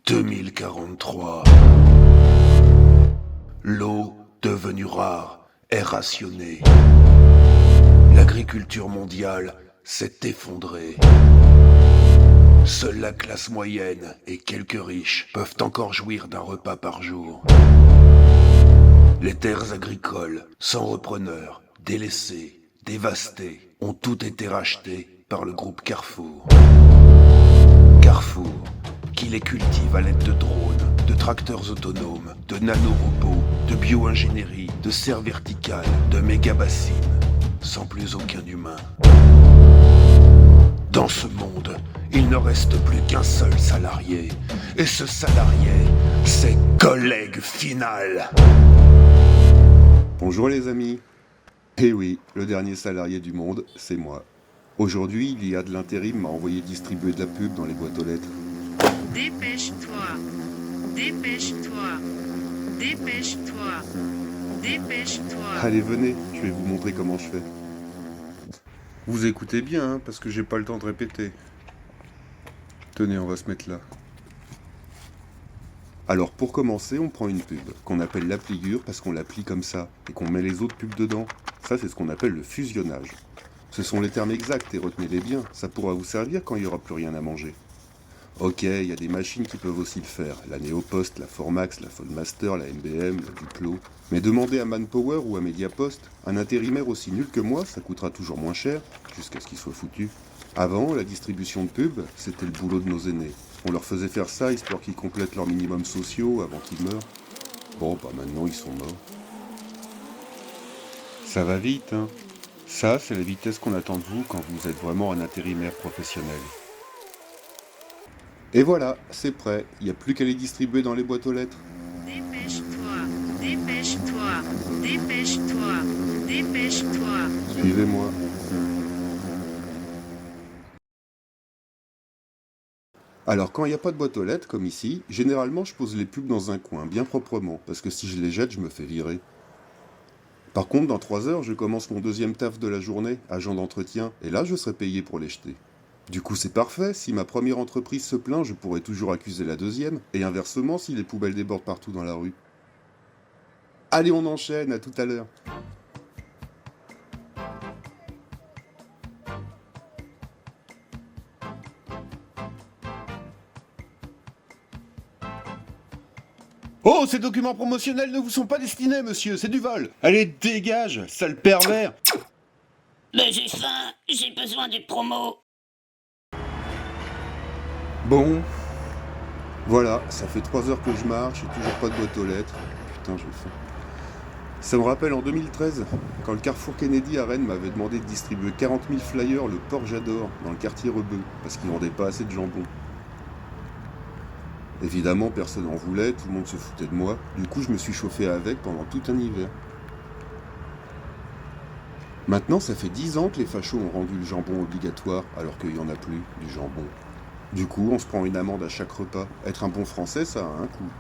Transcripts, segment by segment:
2043. L'eau, devenue rare, est rationnée. L'agriculture mondiale s'est effondrée. Seule la classe moyenne et quelques riches peuvent encore jouir d'un repas par jour. Les terres agricoles, sans repreneurs, délaissées, dévastées, ont toutes été rachetées par le groupe Carrefour. Carrefour, qui les cultive à l'aide de drones, de tracteurs autonomes, de nanorobots, de bio-ingénierie, de serres verticales, de méga-bassines, sans plus aucun humain. Dans ce monde, il ne reste plus qu'un seul salarié, et ce salarié, c'est collègue final. Bonjour les amis. Eh oui, le dernier salarié du monde, c'est moi. Aujourd'hui, il y a de l'intérim m'a envoyé distribuer de la pub dans les boîtes aux lettres. Dépêche-toi, dépêche-toi, dépêche-toi, dépêche-toi. Allez, venez, je vais vous montrer comment je fais. Vous écoutez bien, hein, parce que j'ai pas le temps de répéter. Tenez, on va se mettre là. Alors, pour commencer, on prend une pub, qu'on appelle la pliure parce qu'on la plie comme ça, et qu'on met les autres pubs dedans. Ça, c'est ce qu'on appelle le fusionnage. Ce sont les termes exacts, et retenez-les bien, ça pourra vous servir quand il n'y aura plus rien à manger. Ok, il y a des machines qui peuvent aussi le faire, la Neopost, la Formax, la Foldmaster, la MBM, la Duplo. Mais demandez à Manpower ou à Mediapost, un intérimaire aussi nul que moi, ça coûtera toujours moins cher, jusqu'à ce qu'il soit foutu. Avant, la distribution de pubs, c'était le boulot de nos aînés. On leur faisait faire ça histoire qu'ils complètent leurs minimums sociaux avant qu'ils meurent. Bon, bah maintenant ils sont morts. Ça va vite, hein. Ça, c'est la vitesse qu'on attend de vous quand vous êtes vraiment un intérimaire professionnel. Et voilà, c'est prêt. Il n'y a plus qu'à les distribuer dans les boîtes aux lettres. Dépêche-toi, dépêche-toi, dépêche-toi, dépêche-toi. Suivez-moi. Alors, quand il n'y a pas de boîte aux lettres, comme ici, généralement je pose les pubs dans un coin, bien proprement, parce que si je les jette, je me fais virer. Par contre, dans 3 heures, je commence mon deuxième taf de la journée, agent d'entretien, et là je serai payé pour les jeter. Du coup, c'est parfait, si ma première entreprise se plaint, je pourrais toujours accuser la deuxième, et inversement si les poubelles débordent partout dans la rue. Allez, on enchaîne, à tout à l'heure. Oh, ces documents promotionnels ne vous sont pas destinés, monsieur, c'est du vol. Allez, dégage, sale pervers. Mais j'ai faim, j'ai besoin des promos. Bon, voilà, ça fait 3 heures que je marche, et toujours pas de boîte aux lettres. Putain, j'ai faim. Ça me rappelle en 2013, quand le Carrefour Kennedy à Rennes m'avait demandé de distribuer 40 000 flyers le port J'adore dans le quartier Rebeu, parce qu'ils vendaient pas assez de jambon. Évidemment, personne n'en voulait, tout le monde se foutait de moi, du coup je me suis chauffé avec pendant tout un hiver. Maintenant, ça fait 10 ans que les fachos ont rendu le jambon obligatoire, alors qu'il n'y en a plus, du jambon. Du coup, on se prend une amende à chaque repas. Être un bon français, ça a un coût.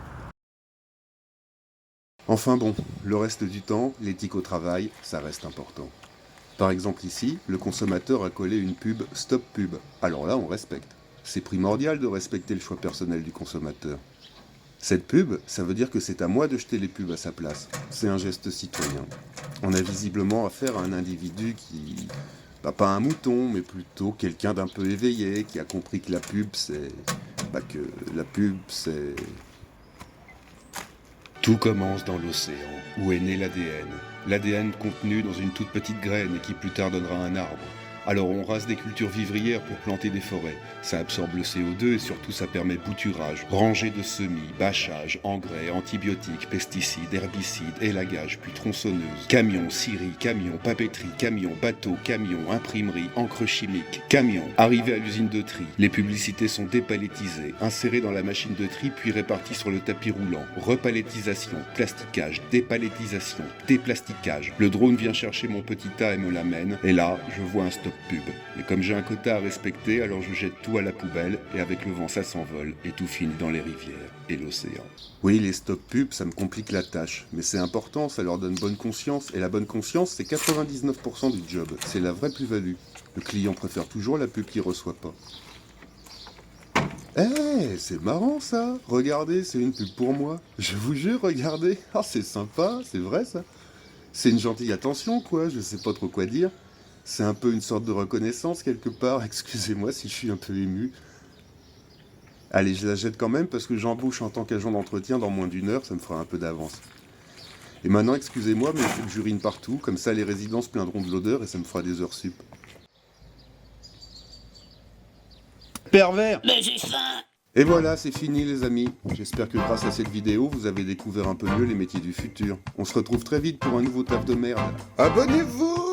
Enfin bon, le reste du temps, l'éthique au travail, ça reste important. Par exemple ici, le consommateur a collé une pub Stop Pub. Alors là, on respecte. C'est primordial de respecter le choix personnel du consommateur. Cette pub, ça veut dire que c'est à moi de jeter les pubs à sa place. C'est un geste citoyen. On a visiblement affaire à un individu qui... pas un mouton, mais plutôt quelqu'un d'un peu éveillé, qui a compris que la pub, c'est... Tout commence dans l'océan, où est né l'ADN. L'ADN contenu dans une toute petite graine et qui plus tard donnera un arbre. Alors on rase des cultures vivrières pour planter des forêts. Ça absorbe le CO2 et surtout ça permet bouturage, rangée de semis, bâchage, engrais, antibiotiques, pesticides, herbicides, élagage, puis tronçonneuse, camions, scieries, camions, papeterie, camions, bateaux, camions, imprimerie, encre chimique, camions, arrivés à l'usine de tri. Les publicités sont dépalettisées, insérées dans la machine de tri puis réparties sur le tapis roulant. Repalettisation, plasticage, dépalettisation, déplasticage. Le drone vient chercher mon petit tas et me l'amène, et là, je vois un stop pub. Mais comme j'ai un quota à respecter, alors je jette tout à la poubelle, et avec le vent ça s'envole, et tout finit dans les rivières et l'océan. Oui, les stop pubs, ça me complique la tâche, mais c'est important, ça leur donne bonne conscience, et la bonne conscience, c'est 99% du job, c'est la vraie plus-value. Le client préfère toujours la pub qu'il reçoit pas. Eh, c'est marrant ça. Regardez, c'est une pub pour moi. Je vous jure, regardez. Ah, c'est sympa, c'est vrai ça. C'est une gentille attention, quoi, je sais pas trop quoi dire. C'est un peu une sorte de reconnaissance quelque part. Excusez-moi si je suis un peu ému. Allez, je la jette quand même parce que j'embauche en tant qu'agent d'entretien dans moins d'1 heure, ça me fera un peu d'avance. Et maintenant, excusez-moi, mais il faut que j'urine partout, comme ça les résidents se plaindront de l'odeur et ça me fera des heures sup. Pervers! Mais j'ai faim. Et voilà, c'est fini les amis. J'espère que grâce à cette vidéo, vous avez découvert un peu mieux les métiers du futur. On se retrouve très vite pour un nouveau taf de merde. Abonnez-vous!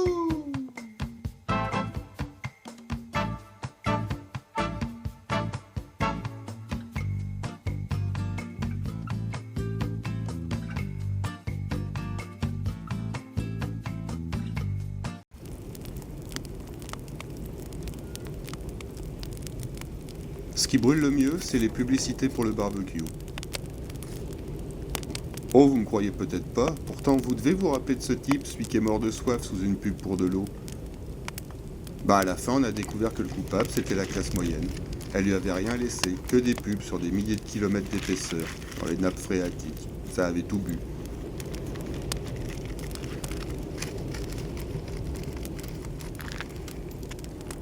Ce qui brûle le mieux, c'est les publicités pour le barbecue. Oh, vous me croyez peut-être pas, pourtant vous devez vous rappeler de ce type, celui qui est mort de soif sous une pub pour de l'eau. Bah à la fin, on a découvert que le coupable, c'était la classe moyenne. Elle lui avait rien laissé, que des pubs sur des milliers de kilomètres d'épaisseur, dans les nappes phréatiques. Ça avait tout bu.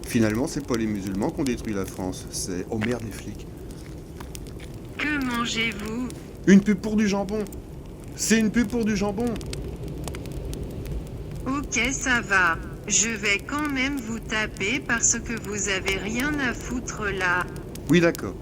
Finalement, c'est pas les musulmans qui ont détruit la France, c'est... Oh merde, les flics. Que mangez-vous? Une pub pour du jambon. C'est une pub pour du jambon. Ok, ça va. Je vais quand même vous taper parce que vous avez rien à foutre là. Oui, d'accord.